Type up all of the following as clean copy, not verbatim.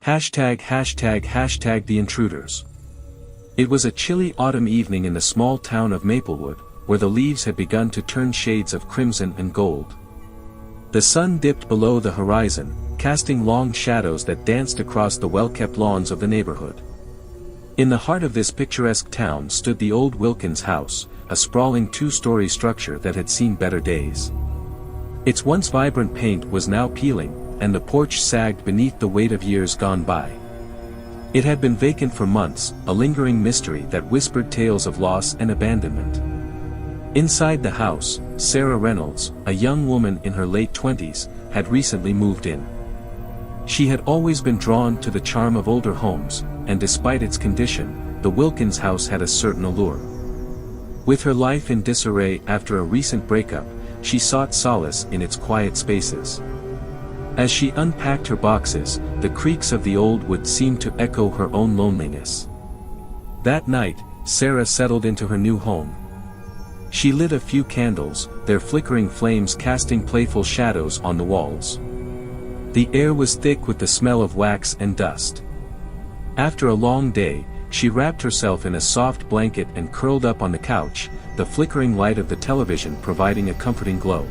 ###the intruders. It was a chilly autumn evening in the small town of Maplewood, where the leaves had begun to turn shades of crimson and gold. The sun dipped below the horizon, casting long shadows that danced across the well-kept lawns of the neighborhood. In the heart of this picturesque town stood the old Wilkins house, a sprawling two-story structure that had seen better days. Its once vibrant paint was now peeling, and the porch sagged beneath the weight of years gone by. It had been vacant for months, a lingering mystery that whispered tales of loss and abandonment. Inside the house, Sarah Reynolds, a young woman in her late 20s, had recently moved in. She had always been drawn to the charm of older homes, and despite its condition, the Wilkins house had a certain allure. With her life in disarray after a recent breakup, she sought solace in its quiet spaces. As she unpacked her boxes, the creaks of the old wood seemed to echo her own loneliness. That night, Sarah settled into her new home. She lit a few candles, their flickering flames casting playful shadows on the walls. The air was thick with the smell of wax and dust. After a long day, she wrapped herself in a soft blanket and curled up on the couch, the flickering light of the television providing a comforting glow.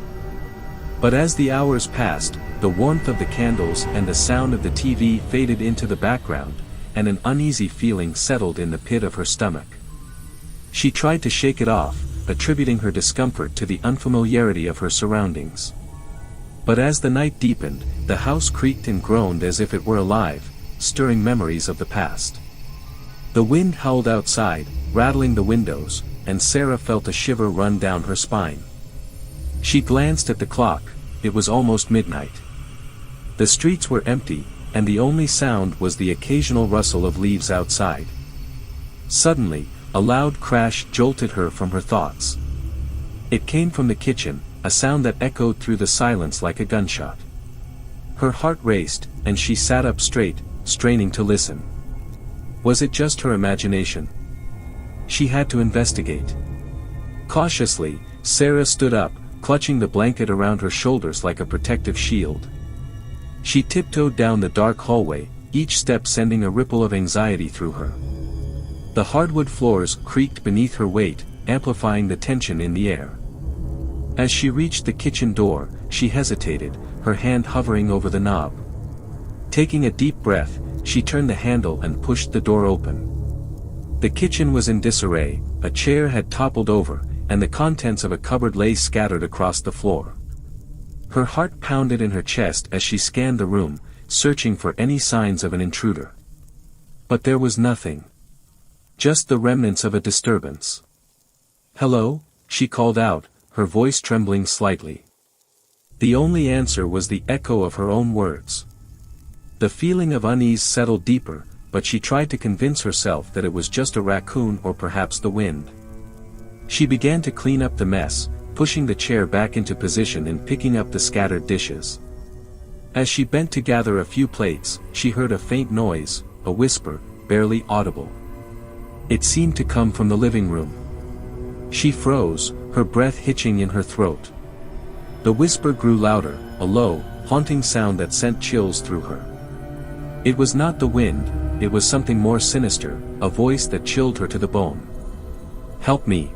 But as the hours passed, the warmth of the candles and the sound of the TV faded into the background, and an uneasy feeling settled in the pit of her stomach. She tried to shake it off, attributing her discomfort to the unfamiliarity of her surroundings. But as the night deepened, the house creaked and groaned as if it were alive, stirring memories of the past. The wind howled outside, rattling the windows, and Sarah felt a shiver run down her spine. She glanced at the clock. It was almost midnight. The streets were empty, and the only sound was the occasional rustle of leaves outside. Suddenly, a loud crash jolted her from her thoughts. It came from the kitchen, a sound that echoed through the silence like a gunshot. Her heart raced, and she sat up straight, straining to listen. Was it just her imagination? She had to investigate. Cautiously, Sarah stood up, clutching the blanket around her shoulders like a protective shield. She tiptoed down the dark hallway, each step sending a ripple of anxiety through her. The hardwood floors creaked beneath her weight, amplifying the tension in the air. As she reached the kitchen door, she hesitated, her hand hovering over the knob. Taking a deep breath, she turned the handle and pushed the door open. The kitchen was in disarray, a chair had toppled over, and the contents of a cupboard lay scattered across the floor. Her heart pounded in her chest as she scanned the room, searching for any signs of an intruder. But there was nothing. Just the remnants of a disturbance. "Hello?" she called out, her voice trembling slightly. The only answer was the echo of her own words. The feeling of unease settled deeper, but she tried to convince herself that it was just a raccoon or perhaps the wind. She began to clean up the mess, pushing the chair back into position and picking up the scattered dishes. As she bent to gather a few plates, she heard a faint noise, a whisper, barely audible. It seemed to come from the living room. She froze, her breath hitching in her throat. The whisper grew louder, a low, haunting sound that sent chills through her. It was not the wind, it was something more sinister, a voice that chilled her to the bone. "Help me."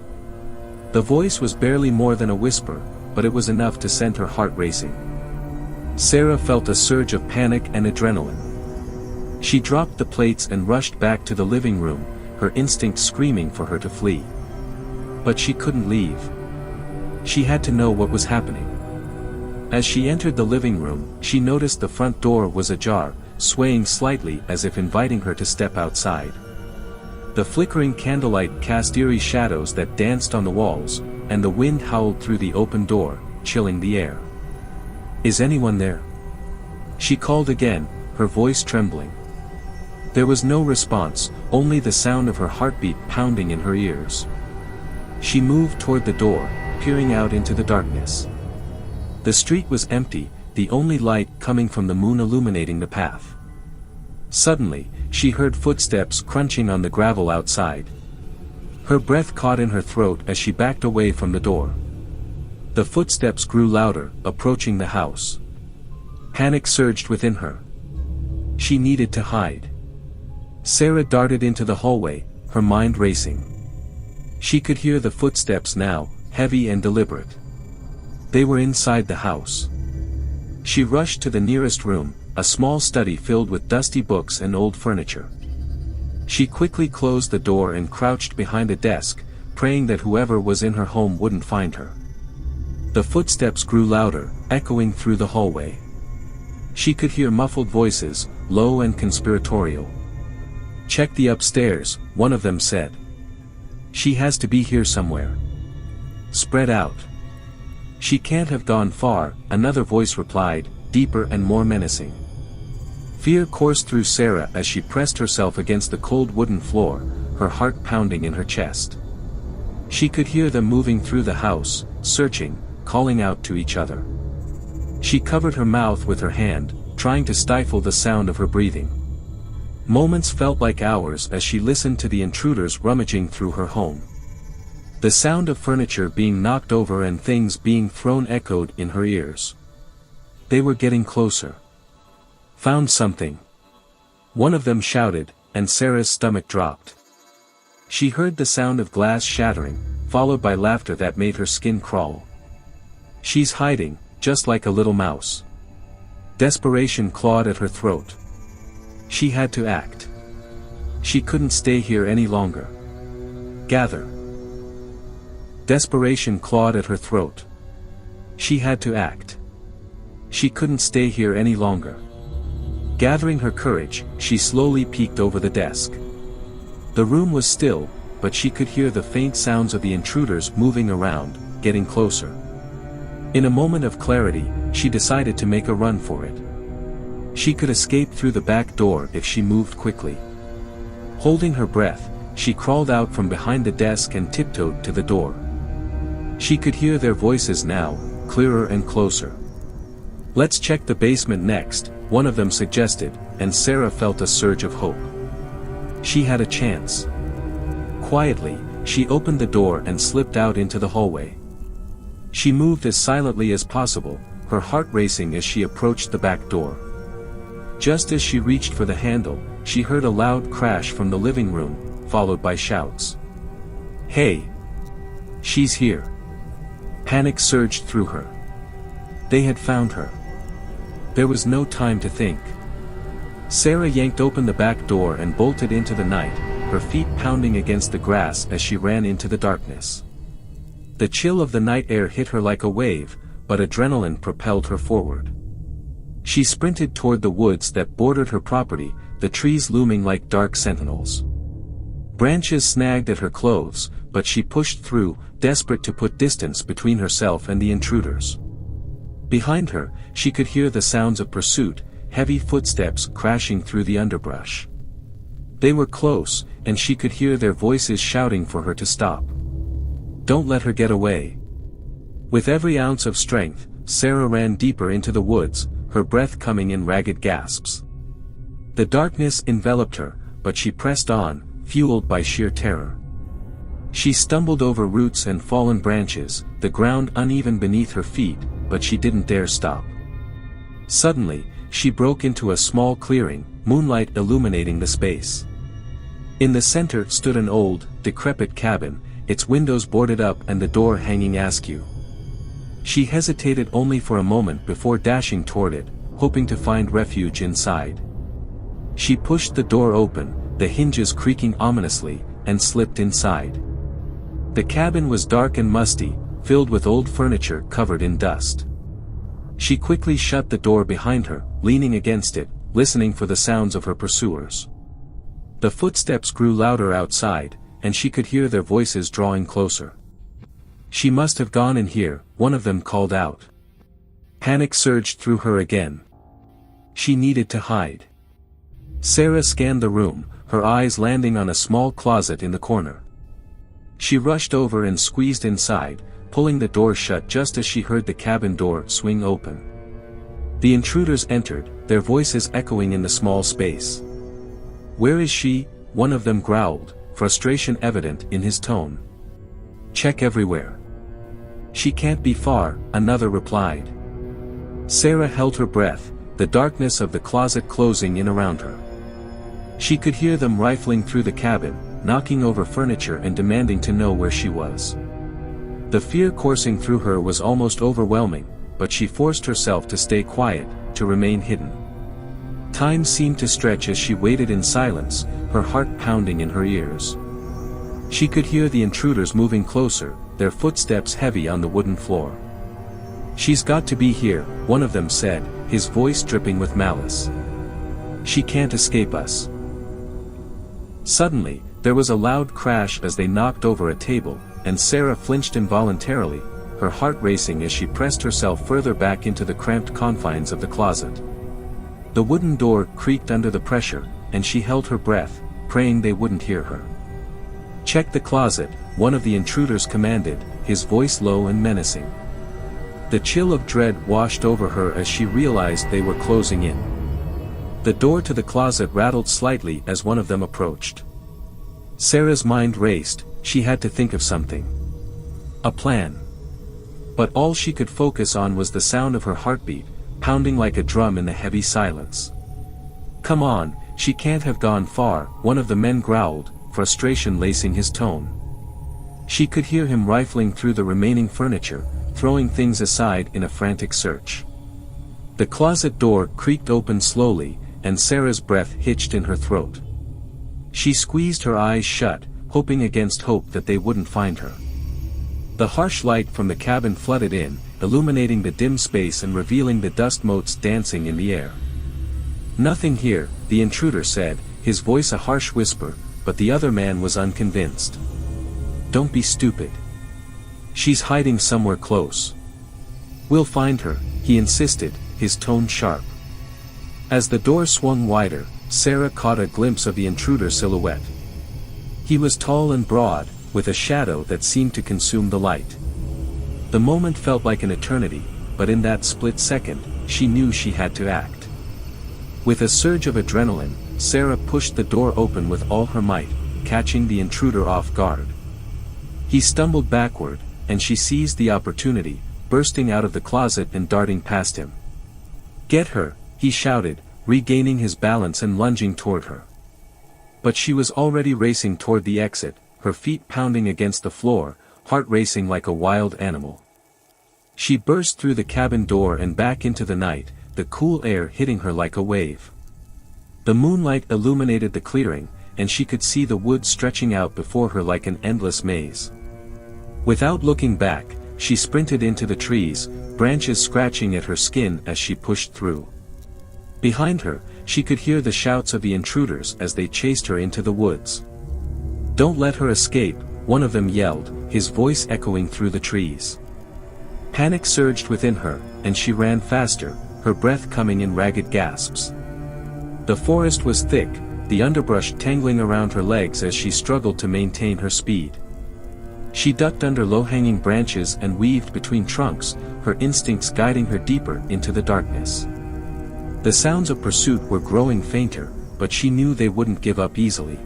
The voice was barely more than a whisper, but it was enough to send her heart racing. Sarah felt a surge of panic and adrenaline. She dropped the plates and rushed back to the living room, her instinct screaming for her to flee. But she couldn't leave. She had to know what was happening. As she entered the living room, she noticed the front door was ajar, swaying slightly as if inviting her to step outside. The flickering candlelight cast eerie shadows that danced on the walls, and the wind howled through the open door, chilling the air. "Is anyone there?" she called again, her voice trembling. There was no response, only the sound of her heartbeat pounding in her ears. She moved toward the door, peering out into the darkness. The street was empty, the only light coming from the moon illuminating the path. Suddenly, she heard footsteps crunching on the gravel outside. Her breath caught in her throat as she backed away from the door. The footsteps grew louder, approaching the house. Panic surged within her. She needed to hide. Sarah darted into the hallway, her mind racing. She could hear the footsteps now, heavy and deliberate. They were inside the house. She rushed to the nearest room, a small study filled with dusty books and old furniture. She quickly closed the door and crouched behind a desk, praying that whoever was in her home wouldn't find her. The footsteps grew louder, echoing through the hallway. She could hear muffled voices, low and conspiratorial. "Check the upstairs," one of them said. "She has to be here somewhere. Spread out." "She can't have gone far," another voice replied, deeper and more menacing. Fear coursed through Sarah as she pressed herself against the cold wooden floor, her heart pounding in her chest. She could hear them moving through the house, searching, calling out to each other. She covered her mouth with her hand, trying to stifle the sound of her breathing. Moments felt like hours as she listened to the intruders rummaging through her home. The sound of furniture being knocked over and things being thrown echoed in her ears. They were getting closer. "Found something," one of them shouted, and Sarah's stomach dropped. She heard the sound of glass shattering, followed by laughter that made her skin crawl. "She's hiding, just like a little mouse." Desperation clawed at her throat. She had to act. She couldn't stay here any longer. "Gather." Desperation clawed at her throat. She had to act. She couldn't stay here any longer. Gathering her courage, she slowly peeked over the desk. The room was still, but she could hear the faint sounds of the intruders moving around, getting closer. In a moment of clarity, she decided to make a run for it. She could escape through the back door if she moved quickly. Holding her breath, she crawled out from behind the desk and tiptoed to the door. She could hear their voices now, clearer and closer. "Let's check the basement next," one of them suggested, and Sarah felt a surge of hope. She had a chance. Quietly, she opened the door and slipped out into the hallway. She moved as silently as possible, her heart racing as she approached the back door. Just as she reached for the handle, she heard a loud crash from the living room, followed by shouts. "Hey! She's here!" Panic surged through her. They had found her. There was no time to think. Sarah yanked open the back door and bolted into the night, her feet pounding against the grass as she ran into the darkness. The chill of the night air hit her like a wave, but adrenaline propelled her forward. She sprinted toward the woods that bordered her property, the trees looming like dark sentinels. Branches snagged at her clothes, but she pushed through, desperate to put distance between herself and the intruders. Behind her, she could hear the sounds of pursuit, heavy footsteps crashing through the underbrush. They were close, and she could hear their voices shouting for her to stop. Don't let her get away. With every ounce of strength, Sarah ran deeper into the woods, her breath coming in ragged gasps. The darkness enveloped her, but she pressed on, fueled by sheer terror. She stumbled over roots and fallen branches, the ground uneven beneath her feet, but she didn't dare stop. Suddenly, she broke into a small clearing, moonlight illuminating the space. In the center stood an old, decrepit cabin, its windows boarded up and the door hanging askew. She hesitated only for a moment before dashing toward it, hoping to find refuge inside. She pushed the door open, the hinges creaking ominously, and slipped inside. The cabin was dark and musty, filled with old furniture covered in dust. She quickly shut the door behind her, leaning against it, listening for the sounds of her pursuers. The footsteps grew louder outside, and she could hear their voices drawing closer. She must have gone in here, one of them called out. Panic surged through her again. She needed to hide. Sarah scanned the room, her eyes landing on a small closet in the corner. She rushed over and squeezed inside, pulling the door shut just as she heard the cabin door swing open. The intruders entered, their voices echoing in the small space. "Where is she?" one of them growled, frustration evident in his tone. "Check everywhere." "She can't be far," another replied. Sarah held her breath, the darkness of the closet closing in around her. She could hear them rifling through the cabin, knocking over furniture and demanding to know where she was. The fear coursing through her was almost overwhelming, but she forced herself to stay quiet, to remain hidden. Time seemed to stretch as she waited in silence, her heart pounding in her ears. She could hear the intruders moving closer, their footsteps heavy on the wooden floor. "She's got to be here," one of them said, his voice dripping with malice. "She can't escape us." Suddenly, there was a loud crash as they knocked over a table, and Sarah flinched involuntarily, her heart racing as she pressed herself further back into the cramped confines of the closet. The wooden door creaked under the pressure, and she held her breath, praying they wouldn't hear her. "Check the closet," one of the intruders commanded, his voice low and menacing. The chill of dread washed over her as she realized they were closing in. The door to the closet rattled slightly as one of them approached. Sarah's mind raced, she had to think of something. A plan. But all she could focus on was the sound of her heartbeat, pounding like a drum in the heavy silence. "Come on, she can't have gone far," one of the men growled, frustration lacing his tone. She could hear him rifling through the remaining furniture, throwing things aside in a frantic search. The closet door creaked open slowly, and Sarah's breath hitched in her throat. She squeezed her eyes shut, hoping against hope that they wouldn't find her. The harsh light from the cabin flooded in, illuminating the dim space and revealing the dust motes dancing in the air. "Nothing here," the intruder said, his voice a harsh whisper, but the other man was unconvinced. "Don't be stupid. She's hiding somewhere close. We'll find her," he insisted, his tone sharp. As the door swung wider, Sarah caught a glimpse of the intruder's silhouette. He was tall and broad, with a shadow that seemed to consume the light. The moment felt like an eternity, but in that split second, she knew she had to act. With a surge of adrenaline, Sarah pushed the door open with all her might, catching the intruder off guard. He stumbled backward, and she seized the opportunity, bursting out of the closet and darting past him. "Get her," he shouted, regaining his balance and lunging toward her. But she was already racing toward the exit, her feet pounding against the floor, heart racing like a wild animal. She burst through the cabin door and back into the night, the cool air hitting her like a wave. The moonlight illuminated the clearing, and she could see the woods stretching out before her like an endless maze. Without looking back, she sprinted into the trees, branches scratching at her skin as she pushed through. Behind her, she could hear the shouts of the intruders as they chased her into the woods. "Don't let her escape," one of them yelled, his voice echoing through the trees. Panic surged within her, and she ran faster, her breath coming in ragged gasps. The forest was thick, the underbrush tangling around her legs as she struggled to maintain her speed. She ducked under low-hanging branches and weaved between trunks, her instincts guiding her deeper into the darkness. The sounds of pursuit were growing fainter, but she knew they wouldn't give up easily.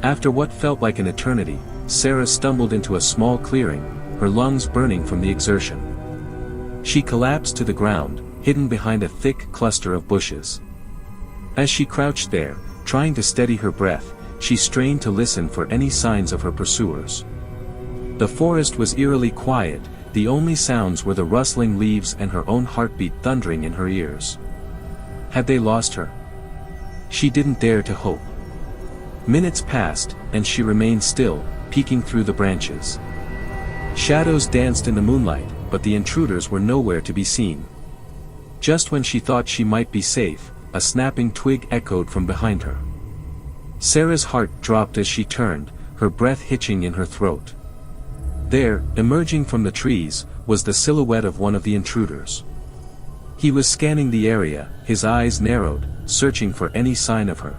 After what felt like an eternity, Sarah stumbled into a small clearing, her lungs burning from the exertion. She collapsed to the ground, hidden behind a thick cluster of bushes. As she crouched there, trying to steady her breath, she strained to listen for any signs of her pursuers. The forest was eerily quiet, the only sounds were the rustling leaves and her own heartbeat thundering in her ears. Had they lost her? She didn't dare to hope. Minutes passed, and she remained still, peeking through the branches. Shadows danced in the moonlight, but the intruders were nowhere to be seen. Just when she thought she might be safe, a snapping twig echoed from behind her. Sarah's heart dropped as she turned, her breath hitching in her throat. There, emerging from the trees, was the silhouette of one of the intruders. He was scanning the area, his eyes narrowed, searching for any sign of her.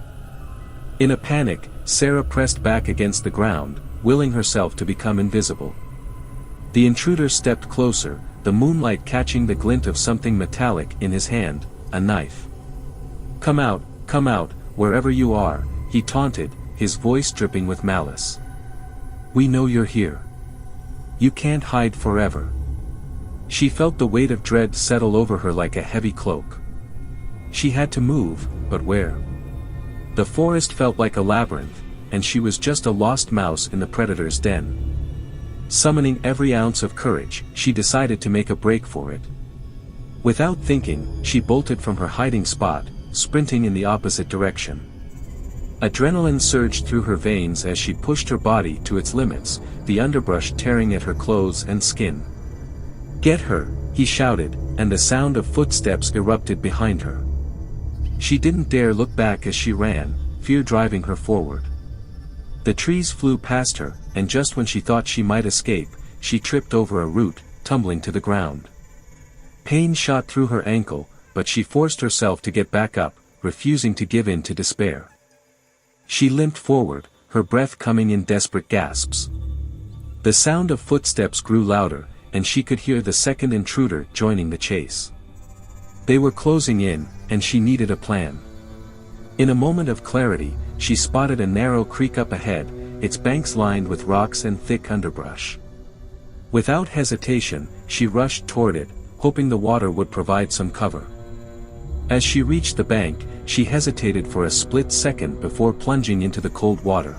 In a panic, Sarah pressed back against the ground, willing herself to become invisible. The intruder stepped closer, the moonlight catching the glint of something metallic in his hand, a knife. Come out, wherever you are," he taunted, his voice dripping with malice. "We know you're here. You can't hide forever." She felt the weight of dread settle over her like a heavy cloak. She had to move, but where? The forest felt like a labyrinth, and she was just a lost mouse in the predator's den. Summoning every ounce of courage, she decided to make a break for it. Without thinking, she bolted from her hiding spot, sprinting in the opposite direction. Adrenaline surged through her veins as she pushed her body to its limits, the underbrush tearing at her clothes and skin. "Get her!" he shouted, and the sound of footsteps erupted behind her. She didn't dare look back as she ran, fear driving her forward. The trees flew past her, and just when she thought she might escape, she tripped over a root, tumbling to the ground. Pain shot through her ankle, but she forced herself to get back up, refusing to give in to despair. She limped forward, her breath coming in desperate gasps. The sound of footsteps grew louder, and she could hear the second intruder joining the chase. They were closing in, and she needed a plan. In a moment of clarity, she spotted a narrow creek up ahead, its banks lined with rocks and thick underbrush. Without hesitation, she rushed toward it, hoping the water would provide some cover. As she reached the bank, she hesitated for a split second before plunging into the cold water.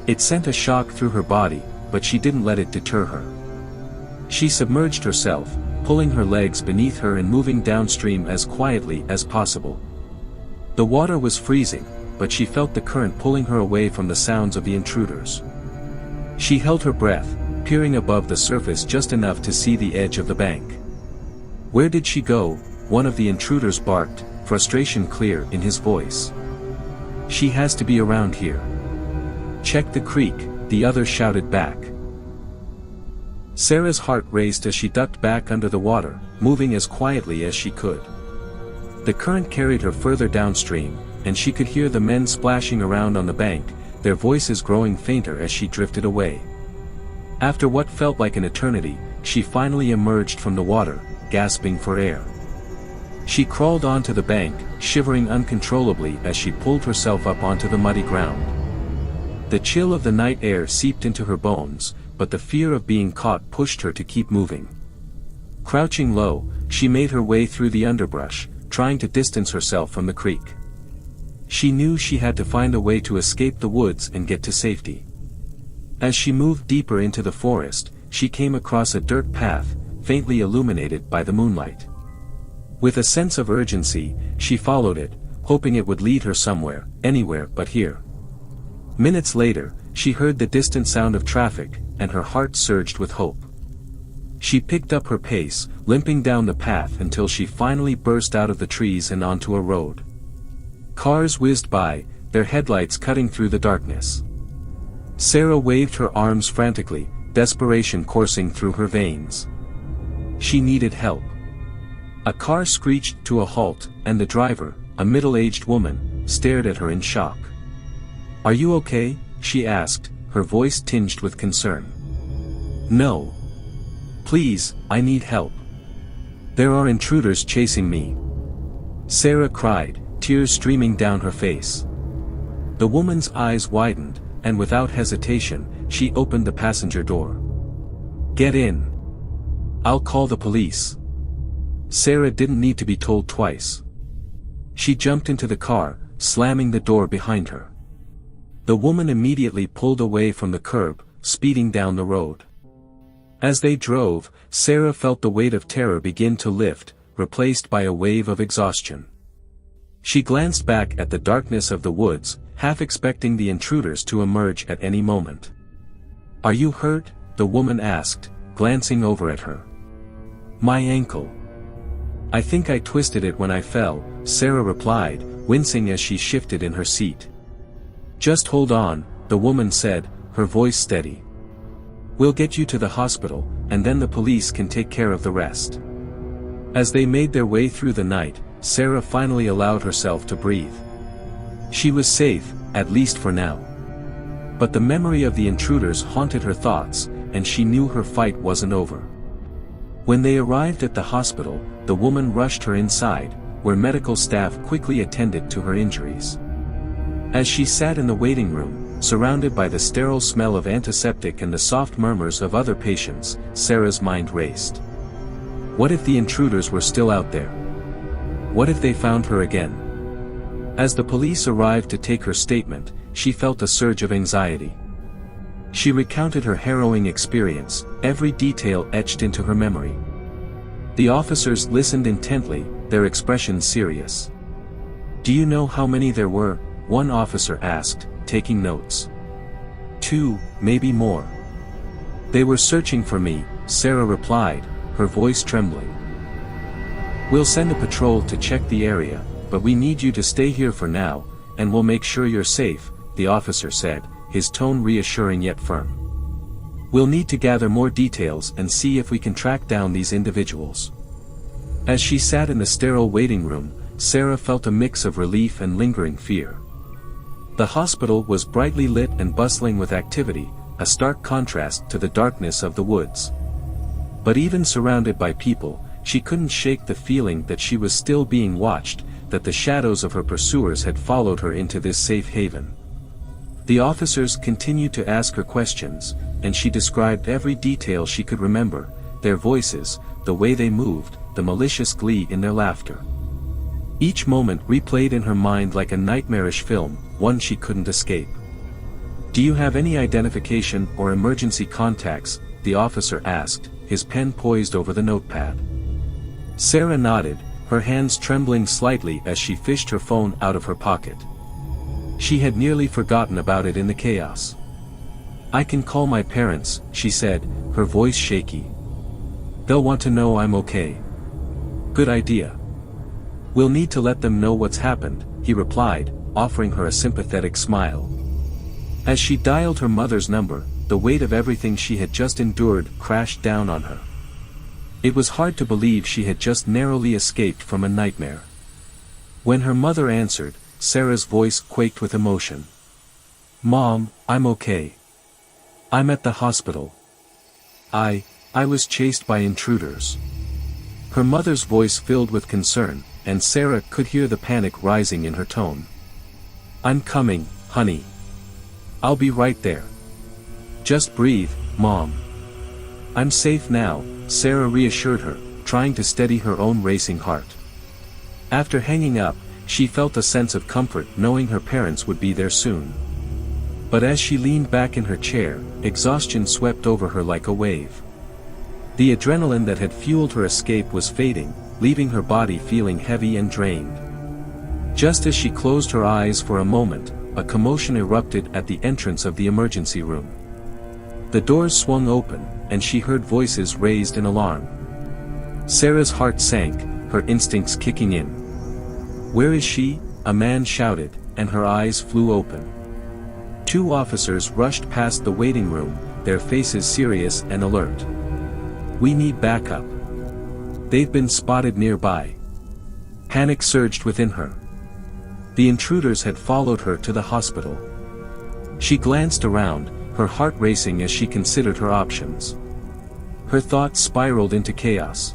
It sent a shock through her body, but she didn't let it deter her. She submerged herself, pulling her legs beneath her and moving downstream as quietly as possible. The water was freezing, but she felt the current pulling her away from the sounds of the intruders. She held her breath, peering above the surface just enough to see the edge of the bank. "Where did she go?" one of the intruders barked, frustration clear in his voice. "She has to be around here." "Check the creek," the other shouted back. Sarah's heart raced as she ducked back under the water, moving as quietly as she could. The current carried her further downstream, and she could hear the men splashing around on the bank, their voices growing fainter as she drifted away. After what felt like an eternity, she finally emerged from the water, gasping for air. She crawled onto the bank, shivering uncontrollably as she pulled herself up onto the muddy ground. The chill of the night air seeped into her bones, but the fear of being caught pushed her to keep moving. Crouching low, she made her way through the underbrush, trying to distance herself from the creek. She knew she had to find a way to escape the woods and get to safety. As she moved deeper into the forest, she came across a dirt path, faintly illuminated by the moonlight. With a sense of urgency, she followed it, hoping it would lead her somewhere, anywhere but here. Minutes later, she heard the distant sound of traffic, and her heart surged with hope. She picked up her pace, limping down the path until she finally burst out of the trees and onto a road. Cars whizzed by, their headlights cutting through the darkness. Sarah waved her arms frantically, desperation coursing through her veins. She needed help. A car screeched to a halt, and the driver, a middle-aged woman, stared at her in shock. "Are you okay?" she asked, her voice tinged with concern. "No. Please, I need help. There are intruders chasing me," Sarah cried, tears streaming down her face. The woman's eyes widened, and without hesitation, she opened the passenger door. "Get in. I'll call the police." Sarah didn't need to be told twice. She jumped into the car, slamming the door behind her. The woman immediately pulled away from the curb, speeding down the road. As they drove, Sarah felt the weight of terror begin to lift, replaced by a wave of exhaustion. She glanced back at the darkness of the woods, half expecting the intruders to emerge at any moment. "Are you hurt?" the woman asked, glancing over at her. "My ankle. I think I twisted it when I fell," Sarah replied, wincing as she shifted in her seat. "Just hold on," the woman said, her voice steady. "We'll get you to the hospital, and then the police can take care of the rest." As they made their way through the night, Sarah finally allowed herself to breathe. She was safe, at least for now. But the memory of the intruders haunted her thoughts, and she knew her fight wasn't over. When they arrived at the hospital, the woman rushed her inside, where medical staff quickly attended to her injuries. As she sat in the waiting room, surrounded by the sterile smell of antiseptic and the soft murmurs of other patients, Sarah's mind raced. What if the intruders were still out there? What if they found her again? As the police arrived to take her statement, she felt a surge of anxiety. She recounted her harrowing experience, every detail etched into her memory. The officers listened intently, their expressions serious. "Do you know how many there were?" one officer asked, taking notes. "2, maybe more." "They were searching for me," Sarah replied, her voice trembling. "We'll send a patrol to check the area, but we need you to stay here for now, and we'll make sure you're safe," the officer said, his tone reassuring yet firm. "We'll need to gather more details and see if we can track down these individuals." As she sat in the sterile waiting room, Sarah felt a mix of relief and lingering fear. The hospital was brightly lit and bustling with activity, a stark contrast to the darkness of the woods. But even surrounded by people, she couldn't shake the feeling that she was still being watched, that the shadows of her pursuers had followed her into this safe haven. The officers continued to ask her questions, and she described every detail she could remember, their voices, the way they moved, the malicious glee in their laughter. Each moment replayed in her mind like a nightmarish film, one she couldn't escape. "Do you have any identification or emergency contacts?" the officer asked, his pen poised over the notepad. Sarah nodded, her hands trembling slightly as she fished her phone out of her pocket. She had nearly forgotten about it in the chaos. "I can call my parents," she said, her voice shaky. "They'll want to know I'm okay." "Good idea. We'll need to let them know what's happened," he replied, offering her a sympathetic smile. As she dialed her mother's number, the weight of everything she had just endured crashed down on her. It was hard to believe she had just narrowly escaped from a nightmare. When her mother answered, Sarah's voice quaked with emotion. "Mom, I'm okay. I'm at the hospital. I was chased by intruders." Her mother's voice filled with concern, and Sarah could hear the panic rising in her tone. "I'm coming, honey. I'll be right there. Just breathe, Mom. I'm safe now," Sarah reassured her, trying to steady her own racing heart. After hanging up, she felt a sense of comfort knowing her parents would be there soon. But as she leaned back in her chair, exhaustion swept over her like a wave. The adrenaline that had fueled her escape was fading, leaving her body feeling heavy and drained. Just as she closed her eyes for a moment, a commotion erupted at the entrance of the emergency room. The doors swung open, and she heard voices raised in alarm. Sarah's heart sank, her instincts kicking in. "Where is she?" a man shouted, and her eyes flew open. Two officers rushed past the waiting room, their faces serious and alert. "We need backup. They've been spotted nearby." Panic surged within her. The intruders had followed her to the hospital. She glanced around, her heart racing as she considered her options. Her thoughts spiraled into chaos.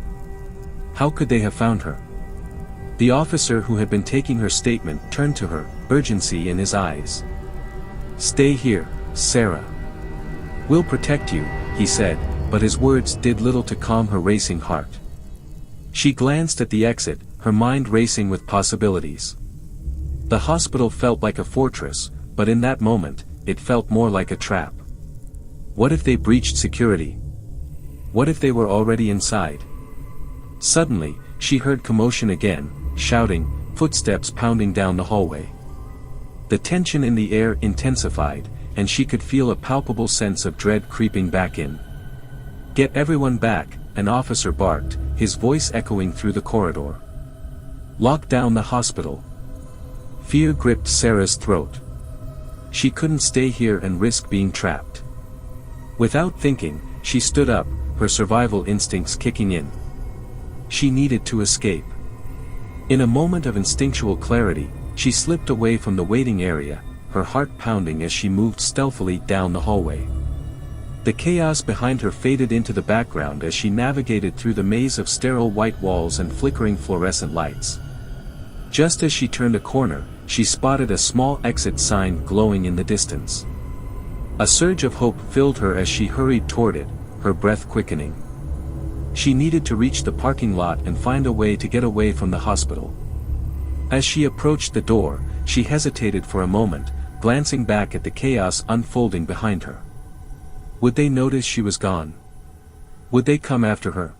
How could they have found her? The officer who had been taking her statement turned to her, urgency in his eyes. "Stay here, Sarah. We'll protect you," he said, but his words did little to calm her racing heart. She glanced at the exit, her mind racing with possibilities. The hospital felt like a fortress, but in that moment, it felt more like a trap. What if they breached security? What if they were already inside? Suddenly, she heard commotion again, shouting, footsteps pounding down the hallway. The tension in the air intensified, and she could feel a palpable sense of dread creeping back in. "Get everyone back," an officer barked, his voice echoing through the corridor. "Lock down the hospital." Fear gripped Sarah's throat. She couldn't stay here and risk being trapped. Without thinking, she stood up, her survival instincts kicking in. She needed to escape. In a moment of instinctual clarity, she slipped away from the waiting area, her heart pounding as she moved stealthily down the hallway. The chaos behind her faded into the background as she navigated through the maze of sterile white walls and flickering fluorescent lights. Just as she turned a corner, she spotted a small exit sign glowing in the distance. A surge of hope filled her as she hurried toward it, her breath quickening. She needed to reach the parking lot and find a way to get away from the hospital. As she approached the door, she hesitated for a moment, glancing back at the chaos unfolding behind her. Would they notice she was gone? Would they come after her?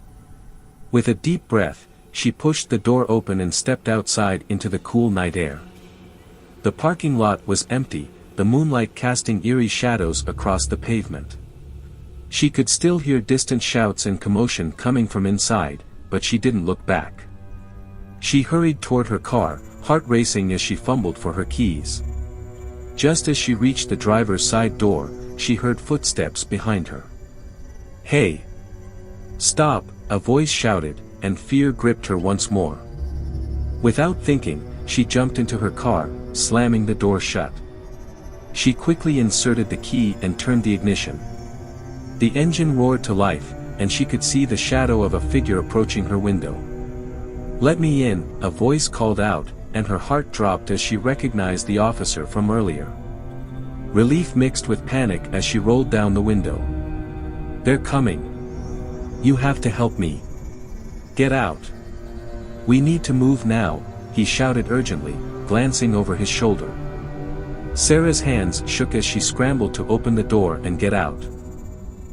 With a deep breath, she pushed the door open and stepped outside into the cool night air. The parking lot was empty, the moonlight casting eerie shadows across the pavement. She could still hear distant shouts and commotion coming from inside, but she didn't look back. She hurried toward her car, heart racing as she fumbled for her keys. Just as she reached the driver's side door, she heard footsteps behind her. "Hey! Stop!" a voice shouted, and fear gripped her once more. Without thinking, she jumped into her car, slamming the door shut. She quickly inserted the key and turned the ignition. The engine roared to life, and she could see the shadow of a figure approaching her window. "Let me in," a voice called out, and her heart dropped as she recognized the officer from earlier. Relief mixed with panic as she rolled down the window. "They're coming. You have to help me. Get out. We need to move now," he shouted urgently, glancing over his shoulder. Sarah's hands shook as she scrambled to open the door and get out.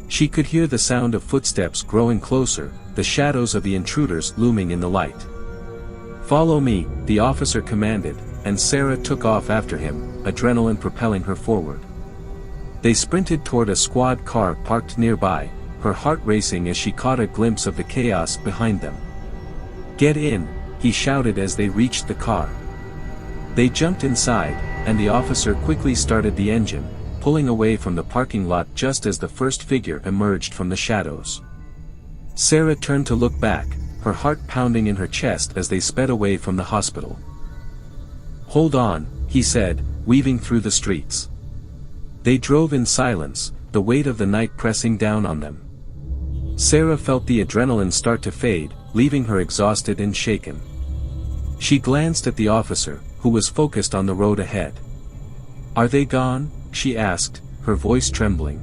She could hear the sound of footsteps growing closer, the shadows of the intruders looming in the light. "Follow me," the officer commanded, and Sarah took off after him, adrenaline propelling her forward. They sprinted toward a squad car parked nearby, her heart racing as she caught a glimpse of the chaos behind them. "Get in," he shouted as they reached the car. They jumped inside, and the officer quickly started the engine, pulling away from the parking lot just as the first figure emerged from the shadows. Sarah turned to look back, her heart pounding in her chest as they sped away from the hospital. "Hold on," he said, weaving through the streets. They drove in silence, the weight of the night pressing down on them. Sarah felt the adrenaline start to fade, leaving her exhausted and shaken. She glanced at the officer, who was focused on the road ahead. "Are they gone?" she asked, her voice trembling.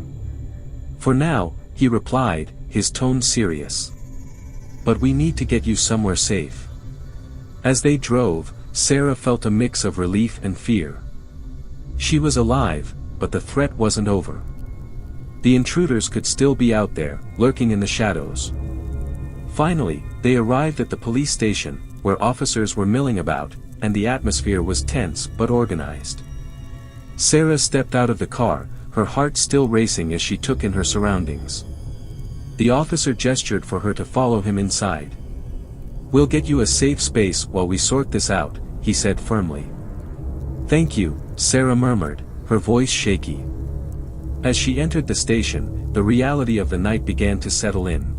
"For now," he replied, his tone serious. "But we need to get you somewhere safe." As they drove, Sarah felt a mix of relief and fear. She was alive, but the threat wasn't over. The intruders could still be out there, lurking in the shadows. Finally, they arrived at the police station, where officers were milling about, and the atmosphere was tense but organized. Sarah stepped out of the car, her heart still racing as she took in her surroundings. The officer gestured for her to follow him inside. "We'll get you a safe space while we sort this out," he said firmly. "Thank you," Sarah murmured, her voice shaky. As she entered the station, the reality of the night began to settle in.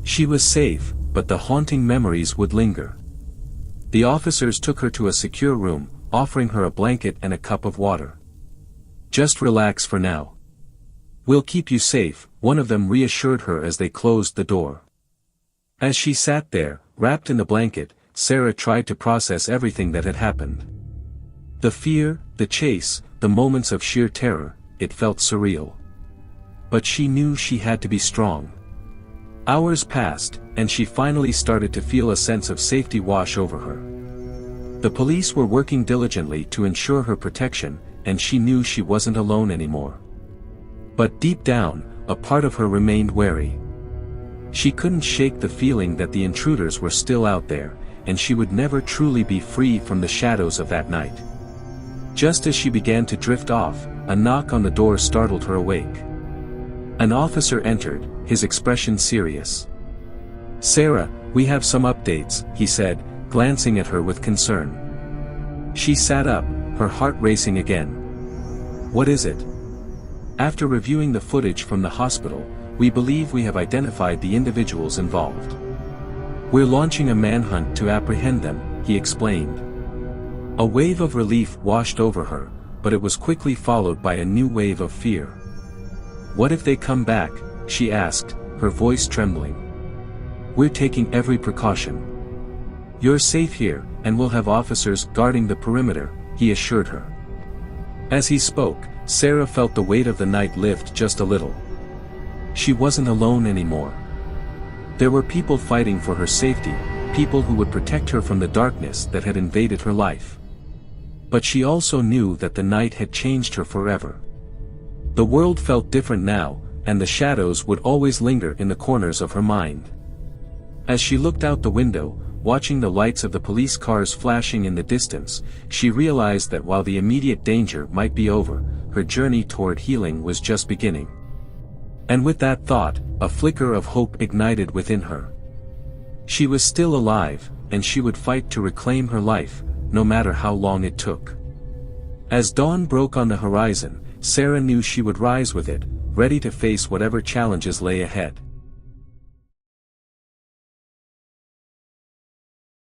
She was safe, but the haunting memories would linger. The officers took her to a secure room, offering her a blanket and a cup of water. "Just relax for now. We'll keep you safe," one of them reassured her as they closed the door. As she sat there, wrapped in the blanket, Sarah tried to process everything that had happened. The fear, the chase, the moments of sheer terror, it felt surreal. But she knew she had to be strong. Hours passed, and she finally started to feel a sense of safety wash over her. The police were working diligently to ensure her protection, and she knew she wasn't alone anymore. But deep down, a part of her remained wary. She couldn't shake the feeling that the intruders were still out there, and she would never truly be free from the shadows of that night. Just as she began to drift off, a knock on the door startled her awake. An officer entered, his expression serious. "Sarah, we have some updates," he said, glancing at her with concern. She sat up, her heart racing again. "What is it?" "After reviewing the footage from the hospital, we believe we have identified the individuals involved. We're launching a manhunt to apprehend them," he explained. A wave of relief washed over her, but it was quickly followed by a new wave of fear. "What if they come back?" she asked, her voice trembling. "We're taking every precaution. You're safe here, and we'll have officers guarding the perimeter," he assured her. As he spoke, Sarah felt the weight of the night lift just a little. She wasn't alone anymore. There were people fighting for her safety, people who would protect her from the darkness that had invaded her life. But she also knew that the night had changed her forever. The world felt different now, and the shadows would always linger in the corners of her mind. As she looked out the window, watching the lights of the police cars flashing in the distance, she realized that while the immediate danger might be over, her journey toward healing was just beginning. And with that thought, a flicker of hope ignited within her. She was still alive, and she would fight to reclaim her life, no matter how long it took. As dawn broke on the horizon, Sarah knew she would rise with it, ready to face whatever challenges lay ahead.